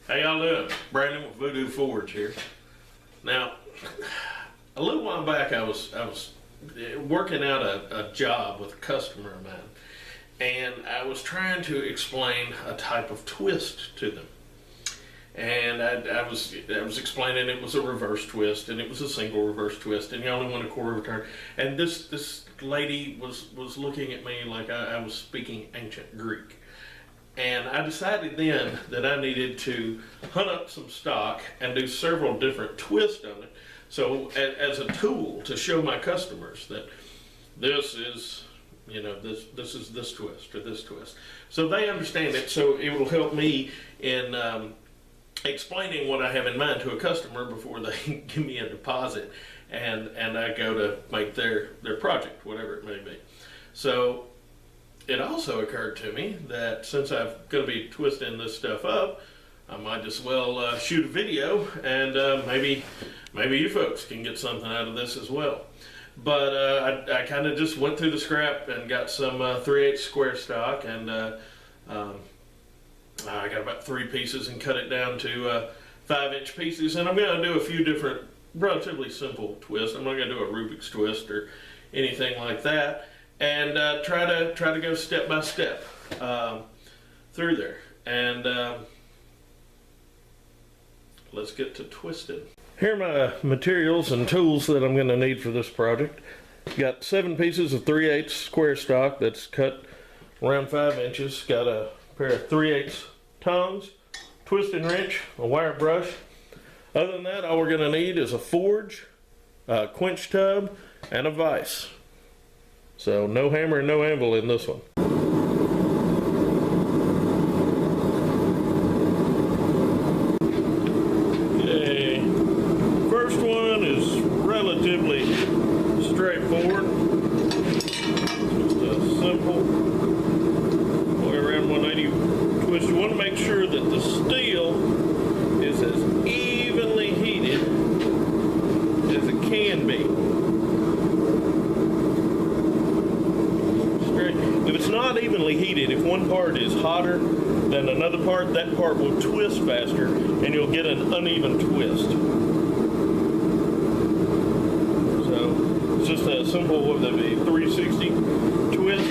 How y'all doing? Brandon with Voodoo Forge here. Now, a little while back I was working out a job with a customer of mine, and I was trying to explain a type of twist to them. And I was explaining it was a reverse twist, and it was a single reverse twist, and you only want a quarter of a turn. And this lady was looking at me like I was speaking ancient Greek. And I decided then that I needed to hunt up some stock and do several different twists on it. So as a tool to show my customers that this is, this is this twist or this twist. So they understand it, so it will help me in explaining what I have in mind to a customer before they give me a deposit and I go to make their project, whatever it may be. So it also occurred to me that since I'm going to be twisting this stuff up, I might as well shoot a video, and maybe you folks can get something out of this as well. But I kind of just went through the scrap and got some 3/8 square stock, and I got about 3 pieces and cut it down to 5-inch pieces. And I'm going to do a few different relatively simple twists. I'm not going to do a Rubik's twist or anything like that. And try to go step by step through there. And let's get to twisting. Here are my materials and tools that I'm going to need for this project. Got 7 pieces of 3/8 square stock that's cut around 5 inches. Got a pair of 3/8 tongs, twisting wrench, a wire brush. Other than that, all we're going to need is a forge, a quench tub, and a vise. So no hammer and no anvil in this one. Okay, first one is relatively straightforward. Just a simple way around 180 twist. You want to make sure that the steel is as evenly heated as it can be. If it's not evenly heated, if one part is hotter than another part, that part will twist faster and you'll get an uneven twist. So it's just a simple, what would that be, 360 twist.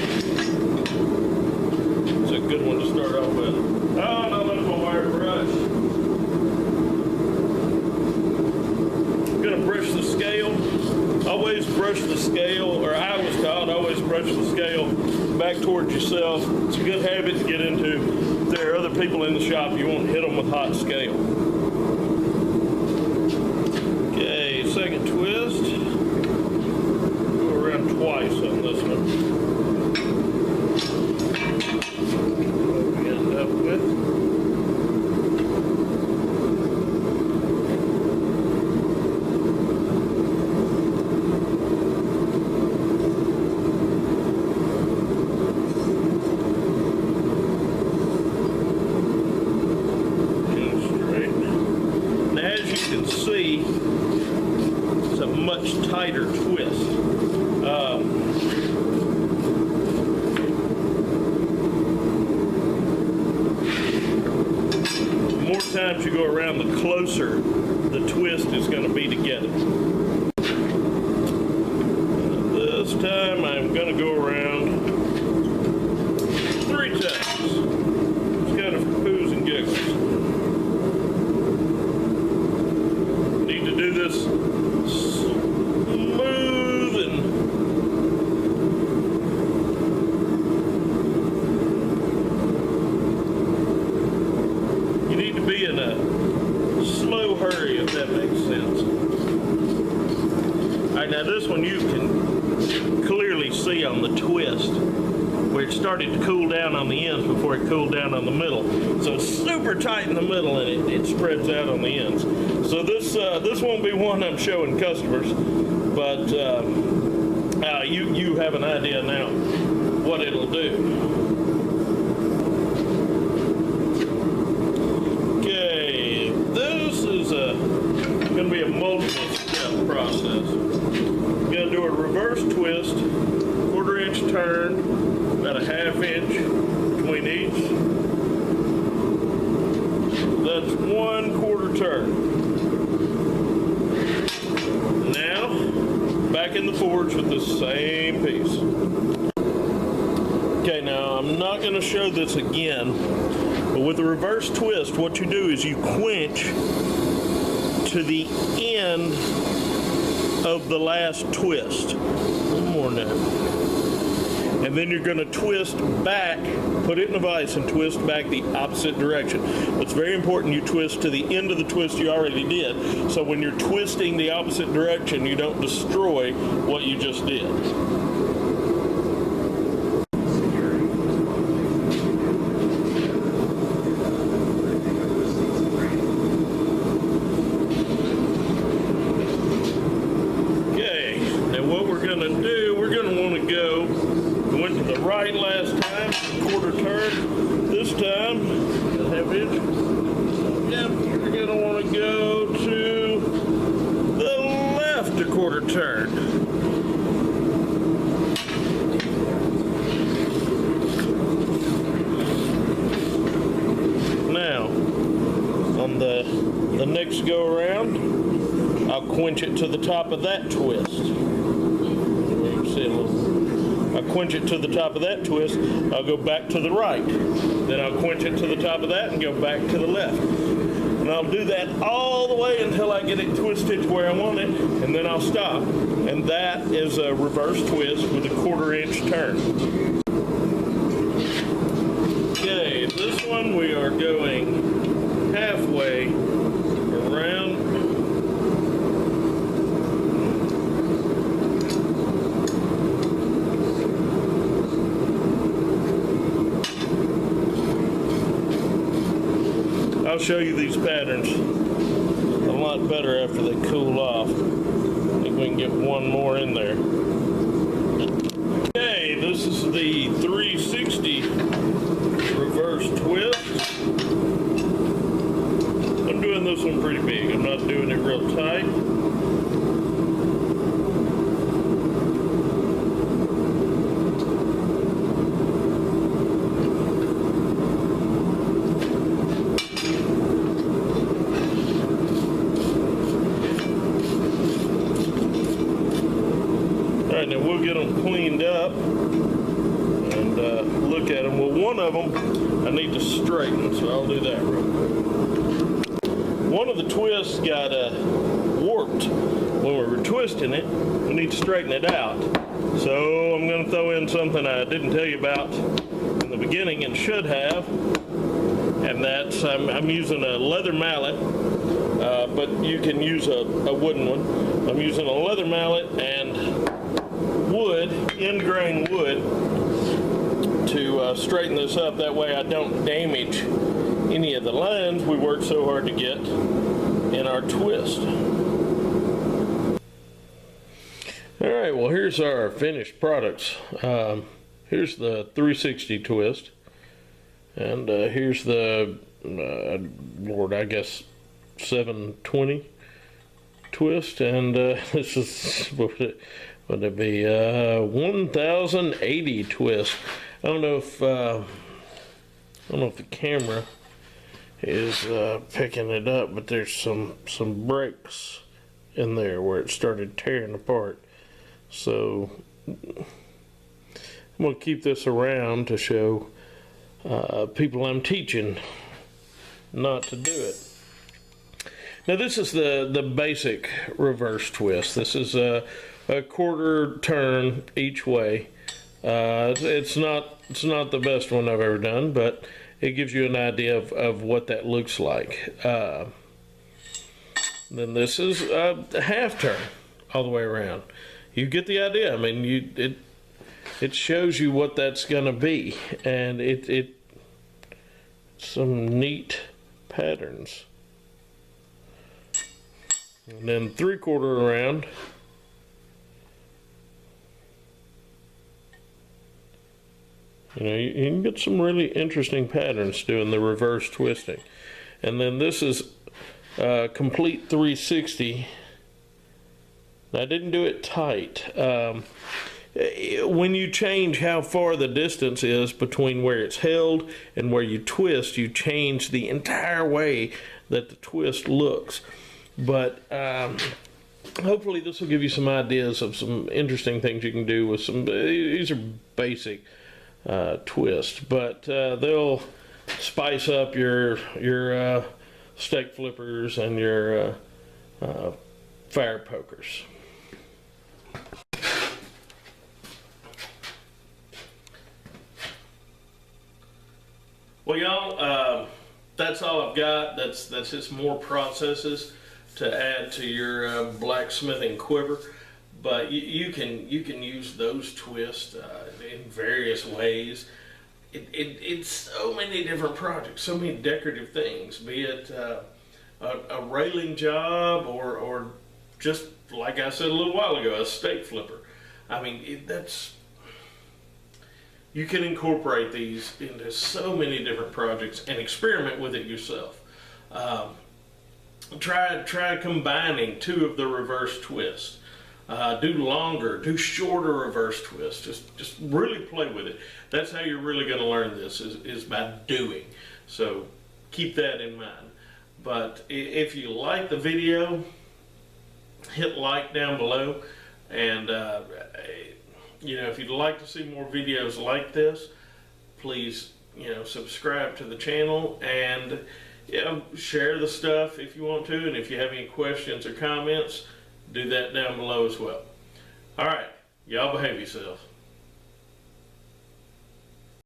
It's a good one to start off with. Oh, no, that's my wire brush. I'm going to brush the scale. Always brush the scale, or I was taught, always brush the scale back towards yourself. It's a good habit to get into. If there are other people in the shop, you won't hit them with hot scale. Okay, second twist. Go around twice on this one. What we end up with. It's a much tighter twist. The more times you go around, the closer the twist is going to be together. This time I'm going to go around 3 times. It's kind of poos and giggles. Do this smooth and you need to be in a slow hurry, if that makes sense. Alright, now this one you can clearly see on the twist where it started to cool down on the ends before it cooled down on the middle. So it's super tight in the middle and it spreads out on the ends. So this won't be one I'm showing customers, but you have an idea now what it'll do. Okay, this is going to be a multiple step process. I'm going to do a reverse twist, 1/4 inch turn, about a 1/2 inch between each. that's 1/4 turn. Now, back in the forge with the same piece. Okay, now I'm not going to show this again, but with the reverse twist, what you do is you quench to the end of the last twist. One more now. And then you're going to twist back, put it in a vise and twist back the opposite direction. It's very important you twist to the end of the twist you already did, so when you're twisting the opposite direction, you don't destroy what you just did. Right last time, 1/4 turn. This time, yep, you're going to want to go to the left 1/4 turn. Now, on the next go around, I'll quench it to the top of that twist. You can see a little. I quench it to the top of that twist, I'll go back to the right. Then I'll quench it to the top of that and go back to the left. And I'll do that all the way until I get it twisted to where I want it, and then I'll stop. And that is a reverse twist with a 1/4 inch turn. Okay, this one we are going halfway around. I'll show you these patterns a lot better after they cool off. I think we can get one more in there. Okay, this is the 360 reverse twist. I'm doing this one pretty big. I'm not doing it real tight. And we'll get them cleaned up and look at them. Well, one of them I need to straighten, so I'll do that real quick. One of the twists got warped when we were twisting it. We need to straighten it out. So I'm going to throw in something I didn't tell you about in the beginning and should have, and that's I'm using a leather mallet, but you can use a wooden one. I'm using a leather mallet and wood, end grain wood, to straighten this up. That way I don't damage any of the lines we worked so hard to get in our twist. Alright, well here's our finished products. Here's the 360 twist, and here's the Lord, I guess 720 twist, and this is would it be 1080 twist. I don't know if the camera is picking it up, but there's some breaks in there where it started tearing apart. So I'm going to keep this around to show people I'm teaching not to do it. Now this is the basic reverse twist. This is a 1/4 turn each way. It's not the best one I've ever done, but it gives you an idea of what that looks like. Then this is a half turn all the way around. You get the idea. I mean, it shows you what that's gonna be, and it some neat patterns. And then 3/4 around. You know, you can get some really interesting patterns doing the reverse twisting. And then this is complete 360. I didn't do it tight. when you change how far the distance is between where it's held and where you twist, you change the entire way that the twist looks. But hopefully this will give you some ideas of some interesting things you can do with some. These are basic twists, but they'll spice up your steak flippers and your fire pokers. Well, y'all, that's all I've got. That's just more processes to add to your blacksmithing quiver. But you can use those twists in various ways. It's so many different projects, so many decorative things, be it a railing job or just, like I said a little while ago, a steak flipper. I mean, you can incorporate these into so many different projects and experiment with it yourself. Try combining two of the reverse twists. Do longer, do shorter reverse twists. Just really play with it. That's how you're really going to learn this, is by doing. So keep that in mind. But if you like the video, hit like down below, and if you'd like to see more videos like this, please subscribe to the channel, and share the stuff if you want to, and if you have any questions or comments, do that down below as well. All right, y'all behave yourselves.